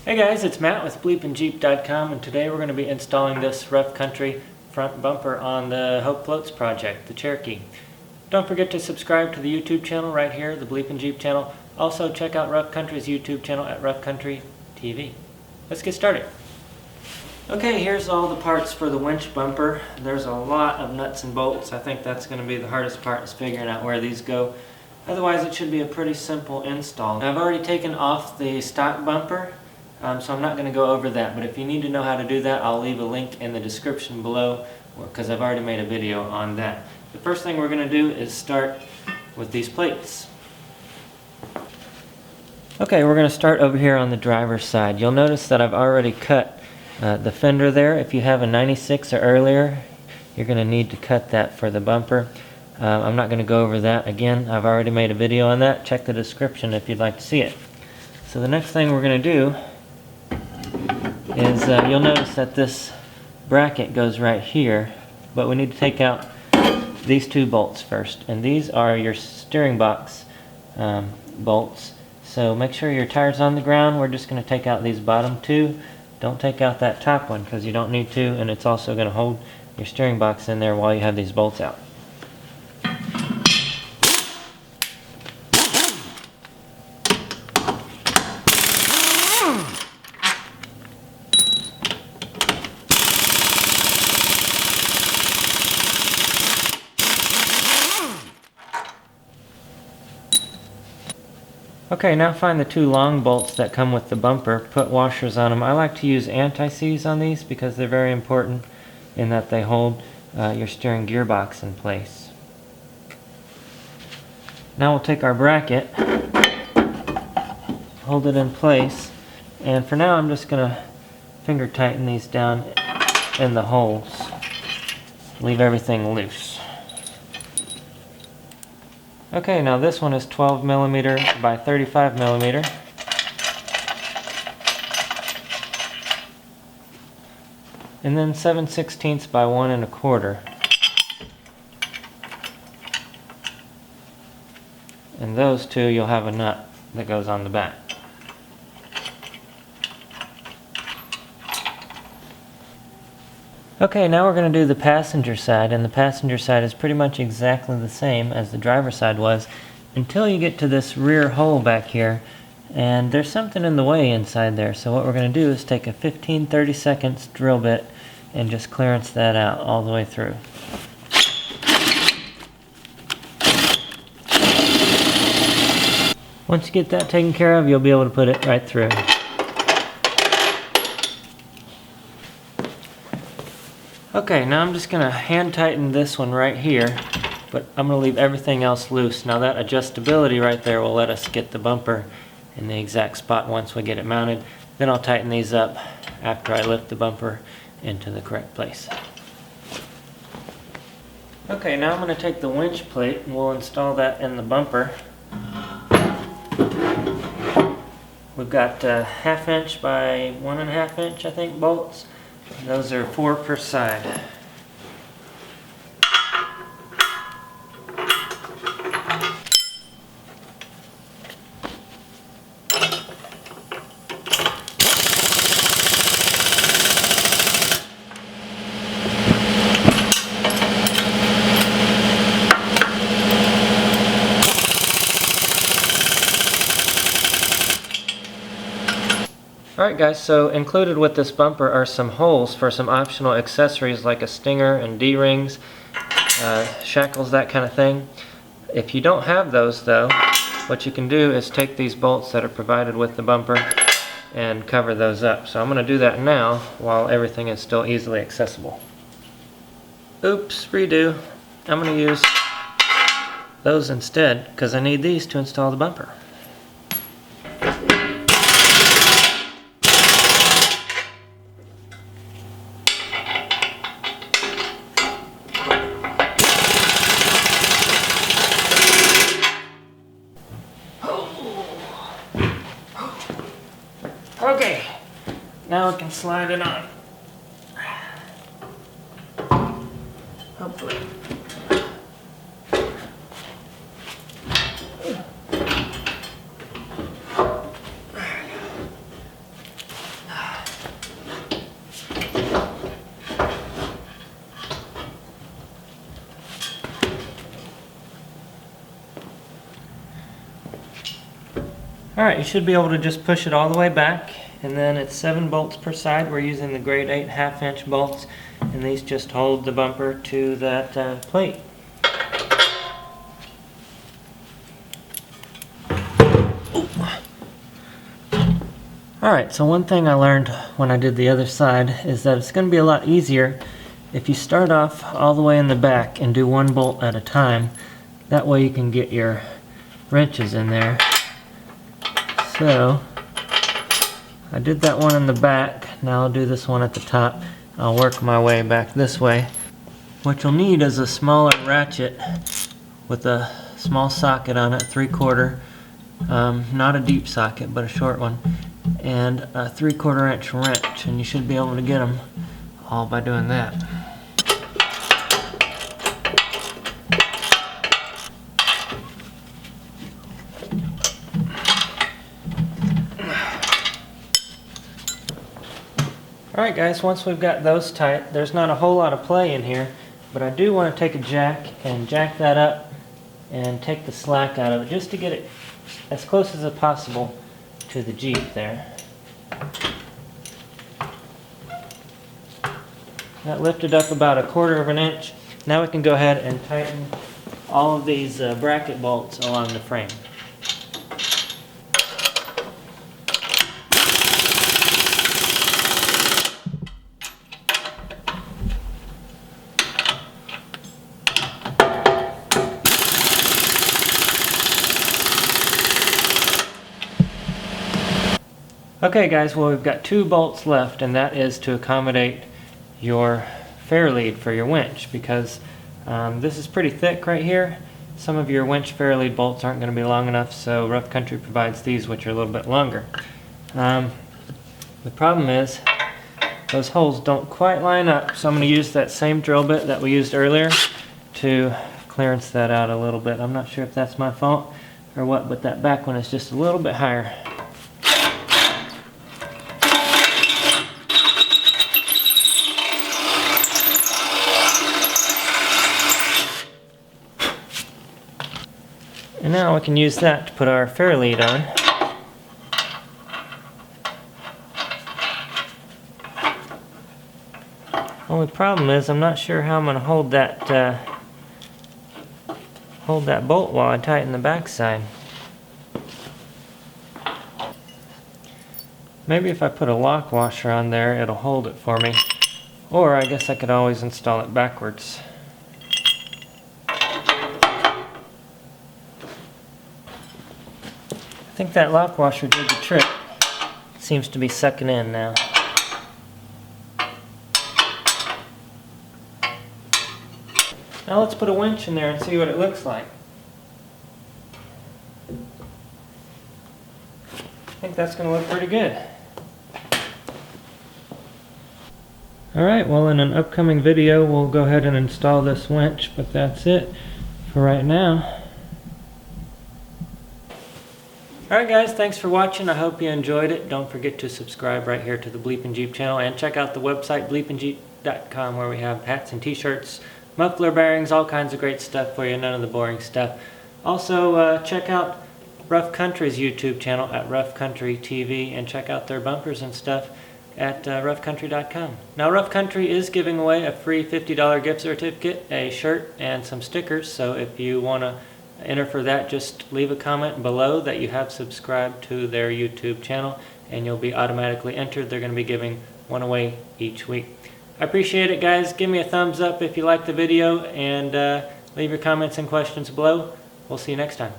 Hey guys, it's Matt with BleepinJeep.com, and today we're going to be installing this rough country front bumper on the Hope Floats project, the Cherokee. Don't forget to subscribe to the YouTube channel right here, the BleepinJeep channel. Also check out Rough Country's YouTube channel at Rough Country TV. Let's get started. Okay, here's all the parts for the winch bumper. There's a lot of nuts and bolts. I think that's going to be the hardest part, is figuring out where these go. Otherwise it should be a pretty simple install. I've already taken off the stock bumper. So I'm not going to go over that, but if you need to know how to do that, I'll leave a link in the description below, because I've already made a video on that. The first thing we're going to do is start with these plates. Okay, we're going to start over here on the driver's side. You'll notice that I've already cut the fender there. If you have a 96 or earlier, you're going to need to cut that for the bumper. I'm not going to go over that again. I've already made a video on that. Check the description if you'd like to see it. So the next thing we're going to do is you'll notice that this bracket goes right here, but we need to take out these two bolts first, and these are your steering box bolts. So make sure your tire's on the ground. We're just going to take out these bottom two. Don't take out that top one because you don't need to, and it's also going to hold your steering box in there while you have these bolts out. Okay, now find the two long bolts that come with the bumper. Put washers on them. I like to use anti-seize on these because they're very important in that they hold your steering gearbox in place. Now we'll take our bracket, hold it in place, and for now I'm just going to finger tighten these down in the holes. Leave everything loose. Okay, now this one is 12 millimeter by 35 millimeter. And then 7/16 by 1 1/4. And those two, you'll have a nut that goes on the back. Okay, now we're going to do the passenger side, and the passenger side is pretty much exactly the same as the driver's side was until you get to this rear hole back here, and there's something in the way inside there. So what we're going to do is take a 15-30 seconds drill bit and just clearance that out all the way through. Once you get that taken care of, you'll be able to put it right through. Okay, now I'm just going to hand tighten this one right here, but I'm going to leave everything else loose. Now that adjustability right there will let us get the bumper in the exact spot once we get it mounted. Then I'll tighten these up after I lift the bumper into the correct place. Okay, now I'm going to take the winch plate and we'll install that in the bumper. We've got 1/2 inch by 1 1/2 inch, I think, bolts. Those are 4 per side. Alright guys, so included with this bumper are some holes for some optional accessories like a stinger and D-rings, shackles, that kind of thing. If you don't have those though, what you can do is take these bolts that are provided with the bumper and cover those up. So I'm going to do that now while everything is still easily accessible. Oops, redo. I'm going to use those instead because I need these to install the bumper. Okay, now we can slide it on. Hopefully. Alright, you should be able to just push it all the way back, and then it's 7 bolts per side. We're using the grade 8 1/2-inch bolts, and these just hold the bumper to that plate. Alright, so one thing I learned when I did the other side is that it's going to be a lot easier if you start off all the way in the back and do 1 bolt at a time. That way you can get your wrenches in there. So I did that one in the back, now I'll do this one at the top. I'll work my way back this way. What you'll need is a smaller ratchet with a small socket on it, 3/4, not a deep socket but a short one, and a 3/4 inch wrench, and you should be able to get them all by doing that. Alright guys, once we've got those tight, there's not a whole lot of play in here, but I do want to take a jack and jack that up and take the slack out of it just to get it as close as possible to the Jeep there. That lifted up about 1/4 inch. Now we can go ahead and tighten all of these bracket bolts along the frame. Okay guys, well we've got 2 bolts left, and that is to accommodate your fair lead for your winch, because this is pretty thick right here. Some of your winch fair lead bolts aren't going to be long enough, so Rough Country provides these, which are a little bit longer. The problem is those holes don't quite line up, so I'm going to use that same drill bit that we used earlier to clearance that out a little bit. I'm not sure if that's my fault or what, but that back one is just a little bit higher. And now we can use that to put our fair lead on. Only problem is I'm not sure how I'm going to hold that bolt while I tighten the backside. Maybe if I put a lock washer on there, it'll hold it for me. Or I guess I could always install it backwards. I think that lock washer did the trick. It seems to be sucking in now. Now let's put a winch in there and see what it looks like. I think that's going to look pretty good. Alright, well in an upcoming video we'll go ahead and install this winch, but that's it for right now. Alright guys, thanks for watching. I hope you enjoyed it. Don't forget to subscribe right here to the BleepinJeep channel, and check out the website BleepinJeep.com, where we have hats and t-shirts, muffler bearings, all kinds of great stuff for you, none of the boring stuff. Also, check out Rough Country's YouTube channel at Rough Country TV, and check out their bumpers and stuff at roughcountry.com. Now Rough Country is giving away a free $50 gift certificate, a shirt, and some stickers, so if you want to enter for that, just leave a comment below that you have subscribed to their YouTube channel and you'll be automatically entered. They're going to be giving one away each week. I appreciate it guys. Give me a thumbs up if you like the video, and leave your comments and questions below. We'll see you next time.